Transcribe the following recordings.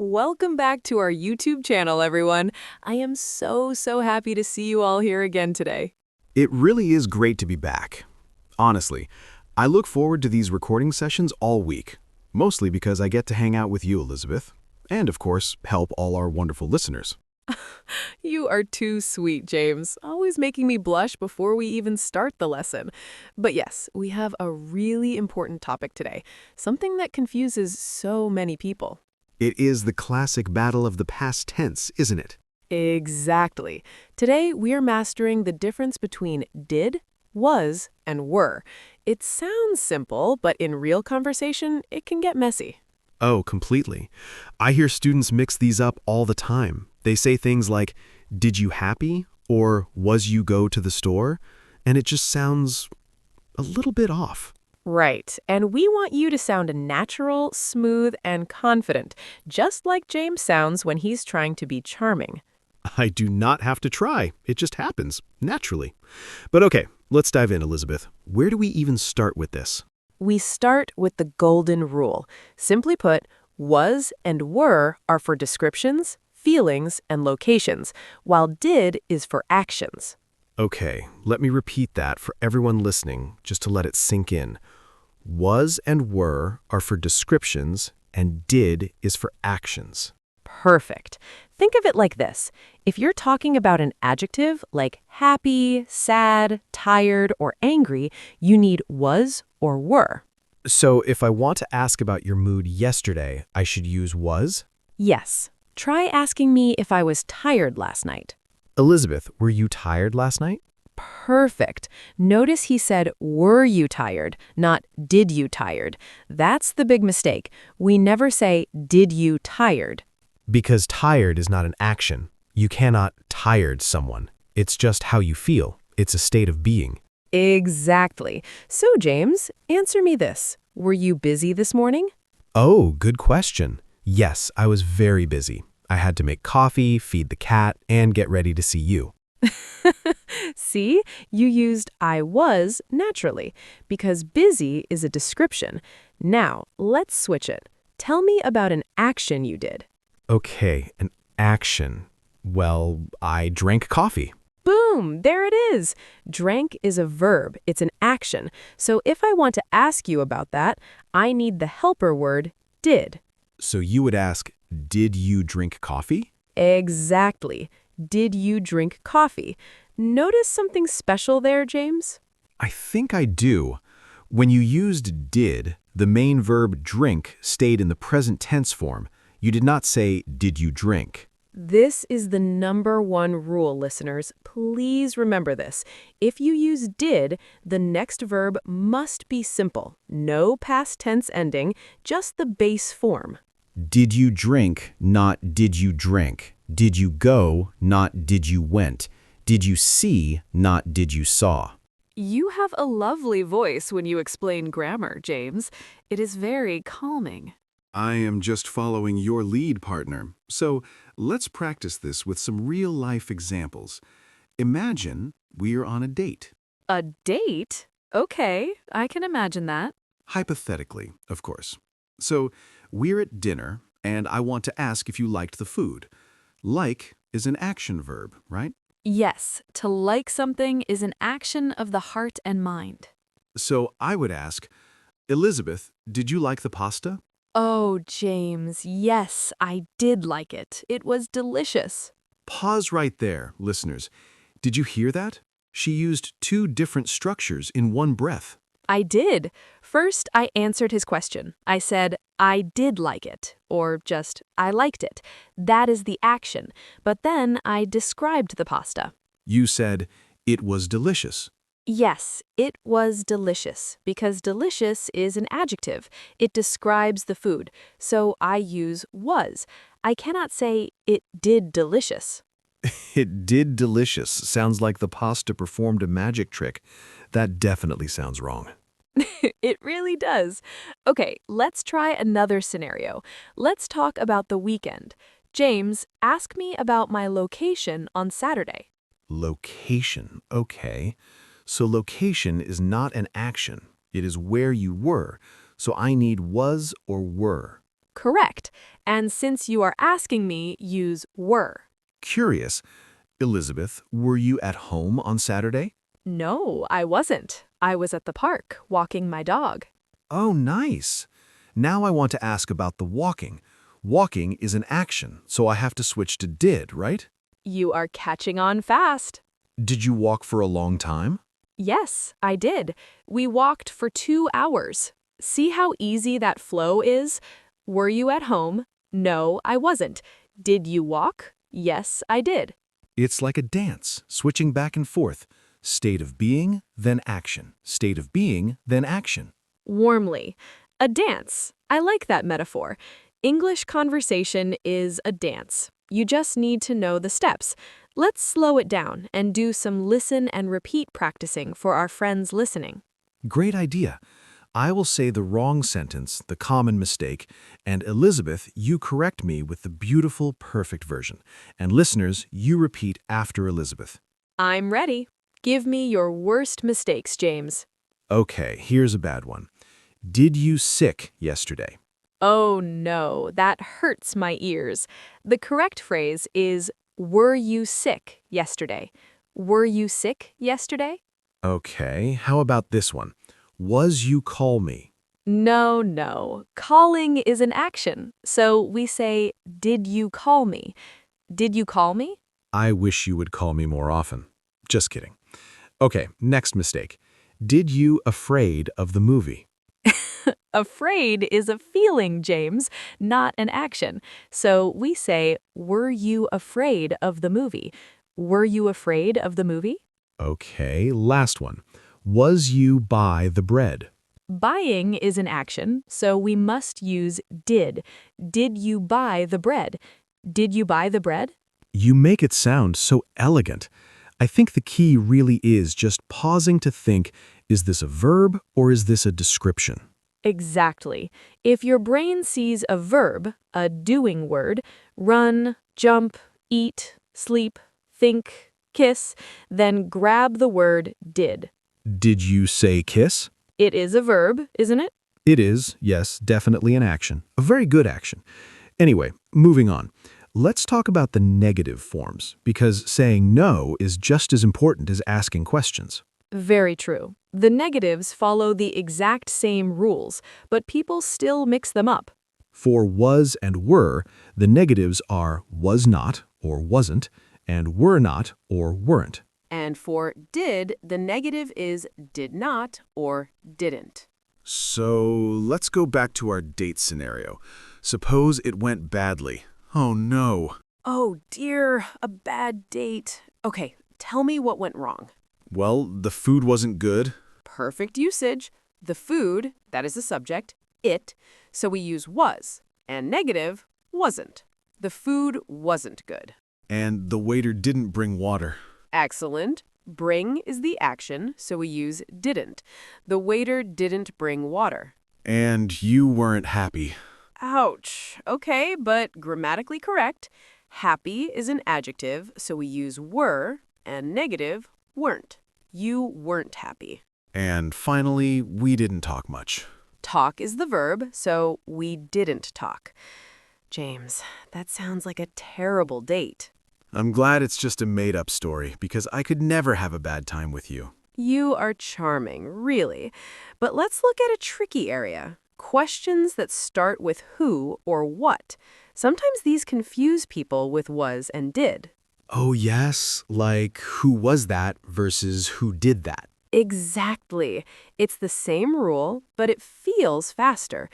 Welcome back to our YouTube channel, everyone. I am so happy to see you all here again today. It really is great to be back. Honestly, I look forward to these recording sessions all week, mostly because I get to hang out with you, Elizabeth, and of course, help all our wonderful listeners. You are too sweet, James, always making me blush before we even start the lesson. But yes, we have a really important topic today, something that confuses so many people. It is the classic battle of the past tense, isn't it? Exactly. Today, we are mastering the difference between did, was, and were. It sounds simple, but in real conversation, it can get messy. Oh, completely. I hear students mix these up all the time. They say things like, "Did you happy?" or "Was you go to the store?" And it just sounds a little bit off. Right, and we want you to sound natural, smooth, and confident, just like James sounds when he's trying to be charming. I do not have to try. It just happens, naturally. But okay, let's dive in, Elizabeth. Where do we even start with this? We start with the golden rule. Simply put, was and were are for descriptions, feelings, and locations, while did is for actions. Okay, let me repeat that for everyone listening, just to let it sink in. Was and were are for descriptions, and did is for actions. Perfect. Think of it like this. If you're talking about an adjective like happy, sad, tired, or angry, you need was or were. So if I want to ask about your mood yesterday, I should use was? Yes. Try asking me if I was tired last night. Elizabeth, were you tired last night? Perfect. Notice he said, were you tired, not did you tired. That's the big mistake. We never say, did you tired. Because tired is not an action. You cannot tired someone. It's just how you feel. It's a state of being. Exactly. So, James, answer me this. Were you busy this morning? Oh, good question. Yes, I was very busy. I had to make coffee, feed the cat, and get ready to see you. See, you used I was naturally, because busy is a description. Now, let's switch it. Tell me about an action you did. Okay, an action. Well, I drank coffee. Boom, there it is. Drank is a verb. It's an action. So if I want to ask you about that, I need the helper word did. So you would ask, did you drink coffee? Exactly. Did you drink coffee? Notice something special there, James? I think I do. When you used did, the main verb drink stayed in the present tense form. You did not say, did you drink? This is the #1 rule, listeners. Please remember this. If you use did, the next verb must be simple. No past tense ending, just the base form. Did you drink, not did you drink. Did you go, not did you went. Did you see, not did you saw. You have a lovely voice when you explain grammar, James. It is very calming. I am just following your lead, partner. So let's practice this with some real-life examples. Imagine we are on a date. A date? Okay, I can imagine that. Hypothetically, of course. So we're at dinner, and I want to ask if you liked the food. Like is an action verb, right? Yes, to like something is an action of the heart and mind. So I would ask, Elizabeth, did you like the pasta? Oh, James, yes, I did like it. It was delicious. Pause right there, listeners. Did you hear that? She used two different structures in one breath. I did. First, I answered his question. I said, I did like it, or just, I liked it. That is the action. But then I described the pasta. You said, it was delicious. Yes, it was delicious, because delicious is an adjective. It describes the food. So I use was. I cannot say, it did delicious. It did delicious. Sounds like the pasta performed a magic trick. That definitely sounds wrong. It really does. Okay, let's try another scenario. Let's talk about the weekend. James, ask me about my location on Saturday. Location, okay. So location is not an action. It is where you were. So I need was or were. Correct. And since you are asking me, use were. Curious. Elizabeth, were you at home on Saturday? No, I wasn't. I was at the park, walking my dog. Oh, nice. Now I want to ask about the walking. Walking is an action, so I have to switch to did, right? You are catching on fast. Did you walk for a long time? Yes, I did. We walked for 2 hours. See how easy that flow is? Were you at home? No, I wasn't. Did you walk? Yes, I did. It's like a dance, switching back and forth. State of being, then action. State of being, then action. Warmly. A dance. I like that metaphor. English conversation is a dance. You just need to know the steps. Let's slow it down and do some listen and repeat practicing for our friends listening. Great idea. I will say the wrong sentence, the common mistake, and Elizabeth, you correct me with the beautiful, perfect version. And listeners, you repeat after Elizabeth. I'm ready. Give me your worst mistakes, James. Okay, here's a bad one. Did you sick yesterday? Oh no, that hurts my ears. The correct phrase is, were you sick yesterday? Were you sick yesterday? Okay, how about this one? Was you call me? No. Calling is an action. So we say, did you call me? Did you call me? I wish you would call me more often. Just kidding. Okay, next mistake. Did you afraid of the movie? Afraid is a feeling, James, not an action. So we say, were you afraid of the movie? Were you afraid of the movie? Okay, last one. Was you buy the bread? Buying is an action, so we must use did. Did you buy the bread? Did you buy the bread? You make it sound so elegant. I think the key really is just pausing to think, is this a verb or is this a description? Exactly. If your brain sees a verb, a doing word, run, jump, eat, sleep, think, kiss, then grab the word did. Did you say kiss? It is a verb, isn't it? It is, yes, definitely an action. A very good action. Anyway, moving on. Let's talk about the negative forms, because saying no is just as important as asking questions. Very true. The negatives follow the exact same rules, but people still mix them up. For was and were, the negatives are was not or wasn't, and were not or weren't. And for did, the negative is did not or didn't. So let's go back to our date scenario. Suppose it went badly. Oh no. Oh dear, a bad date. Okay, tell me what went wrong. Well, the food wasn't good. Perfect usage. The food, that is the subject, it, so we use was, and negative, wasn't. The food wasn't good. And the waiter didn't bring water. Excellent. Bring is the action, so we use didn't. The waiter didn't bring water. And you weren't happy. Ouch. Okay, but grammatically correct. Happy is an adjective, so we use were, and negative, weren't. You weren't happy. And finally, we didn't talk much. Talk is the verb, so we didn't talk. James, that sounds like a terrible date. I'm glad it's just a made-up story, because I could never have a bad time with you. You are charming, really. But let's look at a tricky area. Questions that start with who or what. Sometimes these confuse people with was and did. Oh yes, like who was that versus who did that. Exactly. It's the same rule, but it feels faster.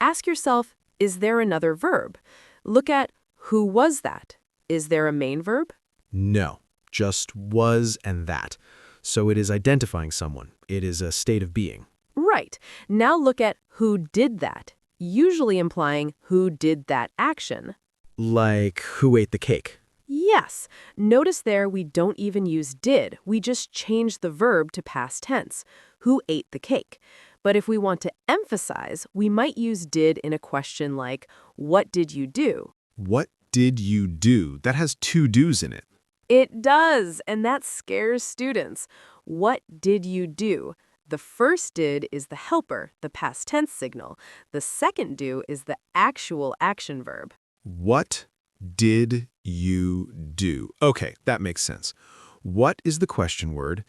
Ask yourself, is there another verb? Look at who was that? Is there a main verb? No, just was and that. So it is identifying someone. It is a state of being. Right. Now look at who did that, usually implying who did that action. Like who ate the cake. Yes. Notice there we don't even use did. We just change the verb to past tense. Who ate the cake? But if we want to emphasize, we might use did in a question like, what did you do? What did you do? That has two do's in it. It does, and that scares students. What did you do? The first did is the helper, the past tense signal. The second do is the actual action verb. What did you do? Okay, that makes sense. What is the question word?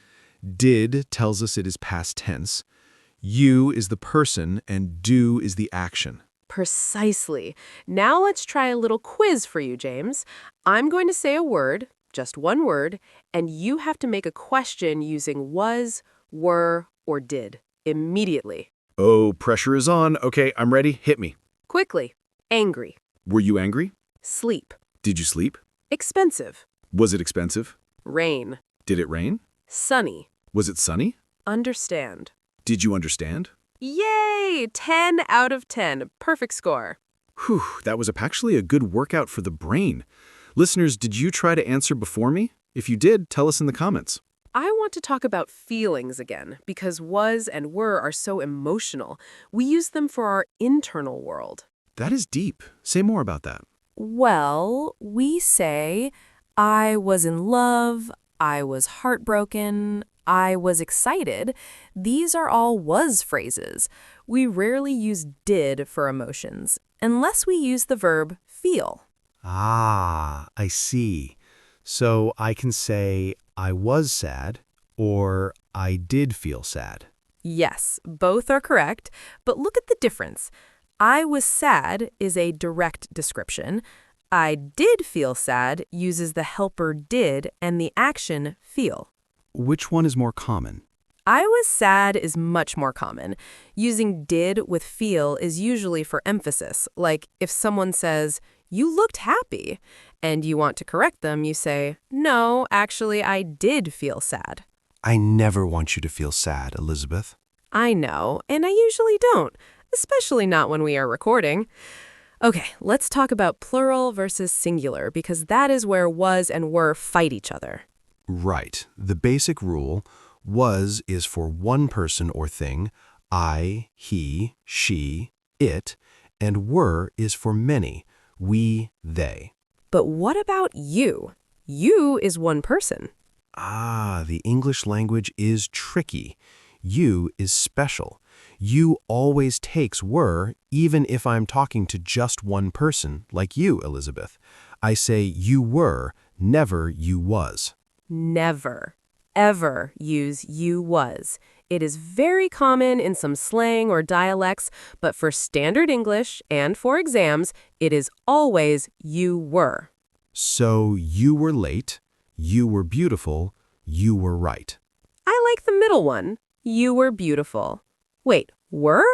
Did tells us it is past tense. You is the person, and do is the action. Precisely. Now let's try a little quiz for you, James. I'm going to say a word, just one word, and you have to make a question using was, were, or did immediately. Oh, pressure is on. Okay, I'm ready. Hit me. Quickly. Angry. Were you angry? Sleep. Did you sleep? Expensive. Was it expensive? Rain. Did it rain? Sunny. Was it sunny? Understand. Did you understand? Yay! 10 out of 10. Perfect score. Whew, that was actually a good workout for the brain. Listeners, did you try to answer before me? If you did, tell us in the comments. I want to talk about feelings again, because was and were are so emotional. We use them for our internal world. That is deep. Say more about that. Well, we say, I was in love, I was heartbroken, I was excited. These are all was phrases. We rarely use did for emotions, unless we use the verb feel. Ah, I see. So I can say, I was sad, or I did feel sad. Yes, both are correct, but look at the difference. I was sad is a direct description. I did feel sad uses the helper did and the action feel. Which one is more common? I was sad is much more common. Using did with feel is usually for emphasis, like if someone says, you looked happy, and you want to correct them, you say, no, actually, I did feel sad. I never want you to feel sad, Elizabeth. I know, and I usually don't, especially not when we are recording. Okay, let's talk about plural versus singular, because that is where was and were fight each other. Right. The basic rule, was is for one person or thing, I, he, she, it, and were is for many, we, they. But what about you? You is one person. Ah, the English language is tricky. You is special. You always takes were, even if I'm talking to just one person, like you, Elizabeth. I say you were, never you was. Never, ever use you was. It is very common in some slang or dialects, but for standard English and for exams, it is always you were. So you were late, you were beautiful, you were right. I like the middle one. You were beautiful. Wait, were?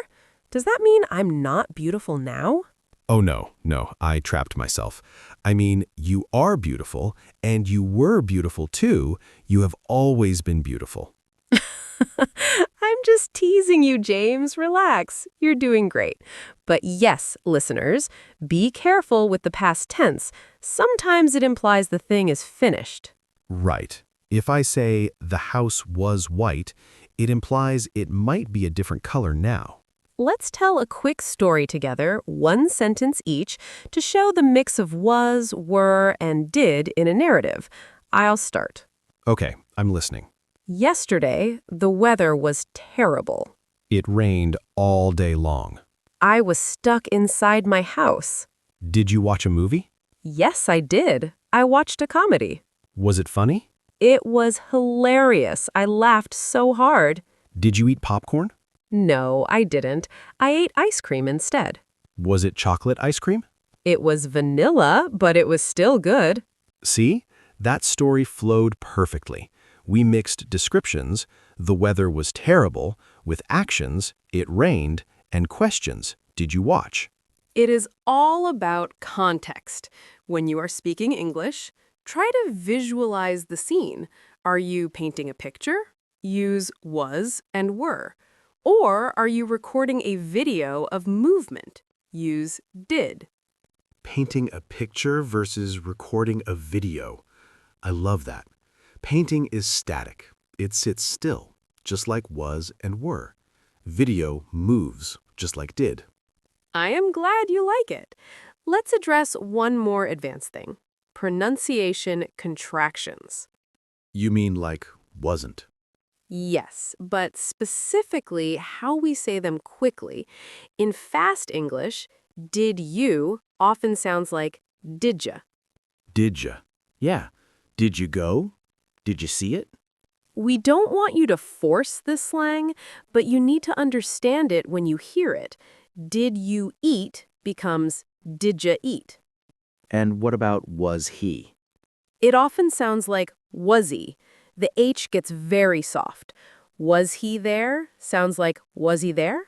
Does that mean I'm not beautiful now? Oh no, I trapped myself. I mean, you are beautiful, and you were beautiful too. You have always been beautiful. I'm just teasing you, James. Relax. You're doing great. But yes, listeners, be careful with the past tense. Sometimes it implies the thing is finished. Right. If I say the house was white, it implies it might be a different color now. Let's tell a quick story together, one sentence each, to show the mix of was, were, and did in a narrative. I'll start. Okay, I'm listening. Yesterday, the weather was terrible. It rained all day long. I was stuck inside my house. Did you watch a movie? Yes, I did. I watched a comedy. Was it funny? It was hilarious. I laughed so hard. Did you eat popcorn? No, I didn't. I ate ice cream instead. Was it chocolate ice cream? It was vanilla, but it was still good. See? That story flowed perfectly. We mixed descriptions, the weather was terrible, with actions, it rained, and questions, did you watch? It is all about context. When you are speaking English, try to visualize the scene. Are you painting a picture? Use was and were. Or are you recording a video of movement? Use did. Painting a picture versus recording a video. I love that. Painting is static. It sits still, just like was and were. Video moves, just like did. I am glad you like it. Let's address one more advanced thing. Pronunciation contractions. You mean like wasn't? Yes, but specifically how we say them quickly. In fast English, did you often sounds like did ya. Did ya? Yeah. Did you go? Did you see it? We don't want you to force this slang, but you need to understand it when you hear it. Did you eat becomes did ya eat. And what about was he? It often sounds like was he. The H gets very soft. Was he there sounds like was he there?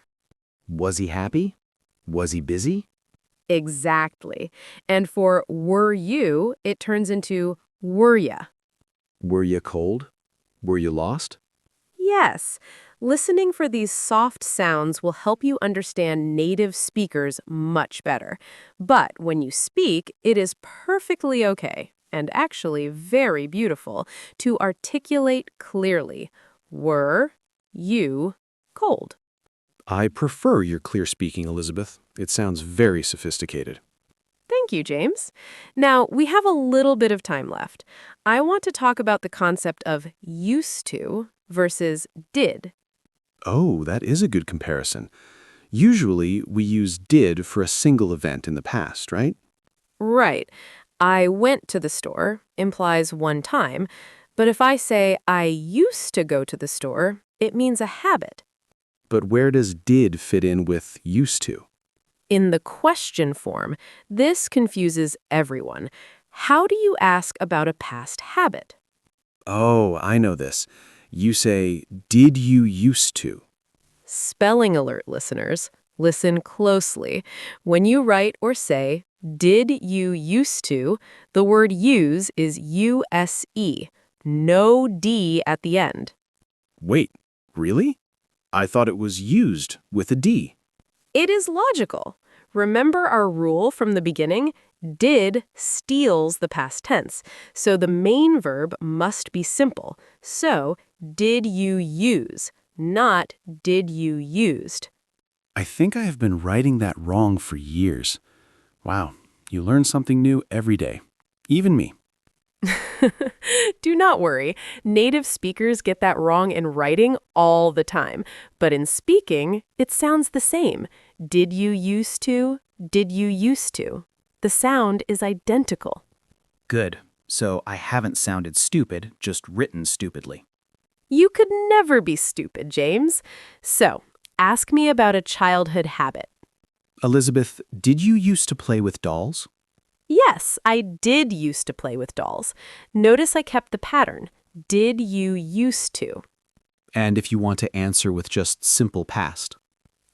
Was he happy? Was he busy? Exactly. And for were you, it turns into were ya. Were you cold? Were you lost? Yes. Listening for these soft sounds will help you understand native speakers much better. But when you speak, it is perfectly okay, and actually very beautiful, to articulate clearly. Were you cold? I prefer your clear speaking, Elizabeth. It sounds very sophisticated. Thank you, James. Now, we have a little bit of time left. I want to talk about the concept of used to versus did. Oh, that is a good comparison. Usually, we use did for a single event in the past, right? Right. I went to the store implies one time, but if I say I used to go to the store, it means a habit. But where does did fit in with used to? In the question form, this confuses everyone. How do you ask about a past habit? Oh, I know this. You say, did you used to? Spelling alert, listeners. Listen closely. When you write or say, did you used to, the word use is U-S-E. No D at the end. Wait, really? I thought it was used with a D. It is logical. Remember our rule from the beginning? Did steals the past tense, so the main verb must be simple. So, did you use, not did you used. I think I have been writing that wrong for years. Wow, you learn something new every day. Even me. Do not worry. Native speakers get that wrong in writing all the time. But in speaking, it sounds the same. Did you used to? Did you used to? The sound is identical. Good. So I haven't sounded stupid, just written stupidly. You could never be stupid, James. So, ask me about a childhood habit. Elizabeth, did you used to play with dolls? Yes, I did used to play with dolls. Notice I kept the pattern. Did you used to? And if you want to answer with just simple past?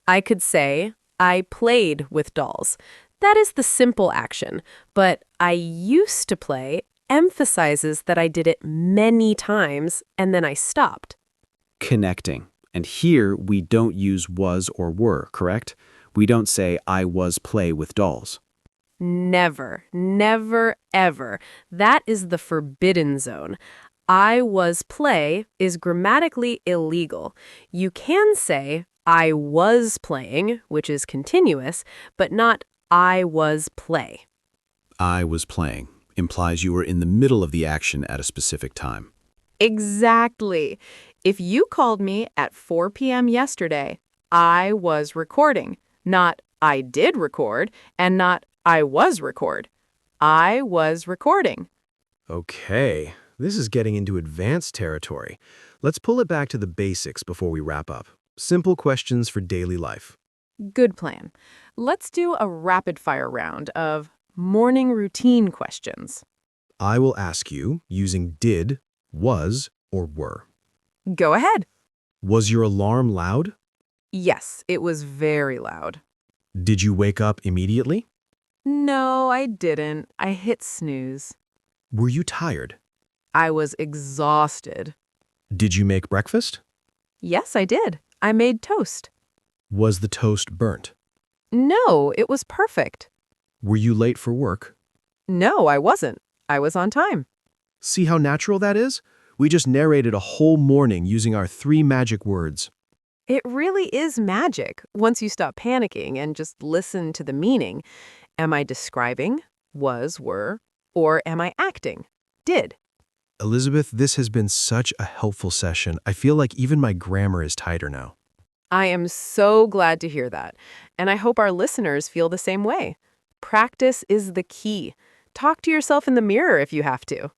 I could say, I played with dolls. That is the simple action, but I used to play emphasizes that I did it many times and then I stopped. Connecting. And here we don't use was or were, correct? We don't say I was play with dolls. Never, never, ever. That is the forbidden zone. I was play is grammatically illegal. You can say I was playing, which is continuous, but not I was play. I was playing implies you were in the middle of the action at a specific time. Exactly. If you called me at 4 p.m. yesterday, I was recording, not I did record, and not I was record. I was recording. Okay, this is getting into advanced territory. Let's pull it back to the basics before we wrap up. Simple questions for daily life. Good plan. Let's do a rapid-fire round of morning routine questions. I will ask you using did, was, or were. Go ahead. Was your alarm loud? Yes, it was very loud. Did you wake up immediately? No, I didn't. I hit snooze. Were you tired? I was exhausted. Did you make breakfast? Yes, I did. I made toast. Was the toast burnt? No, it was perfect. Were you late for work? No, I wasn't. I was on time. See how natural that is? We just narrated a whole morning using our 3 magic words. It really is magic once you stop panicking and just listen to the meaning. Am I describing? Was, were, or am I acting? Did. Elizabeth, this has been such a helpful session. I feel like even my grammar is tighter now. I am so glad to hear that, and I hope our listeners feel the same way. Practice is the key. Talk to yourself in the mirror if you have to.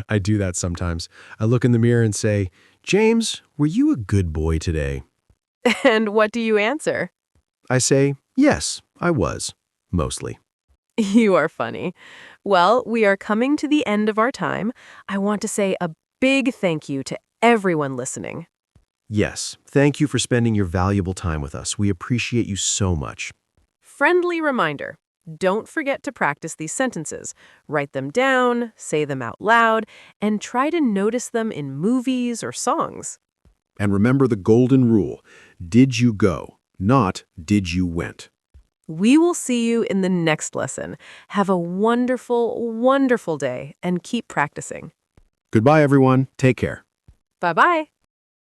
I do that sometimes. I look in the mirror and say, James, were you a good boy today? And what do you answer? I say, yes, I was. Mostly. You are funny. Well, we are coming to the end of our time. I want to say a big thank you to everyone listening. Yes, thank you for spending your valuable time with us. We appreciate you so much. Friendly reminder, don't forget to practice these sentences. Write them down, say them out loud, and try to notice them in movies or songs. And remember the golden rule. Did you go, not did you went. We will see you in the next lesson. Have a wonderful, wonderful day and keep practicing. Goodbye, everyone. Take care. Bye-bye.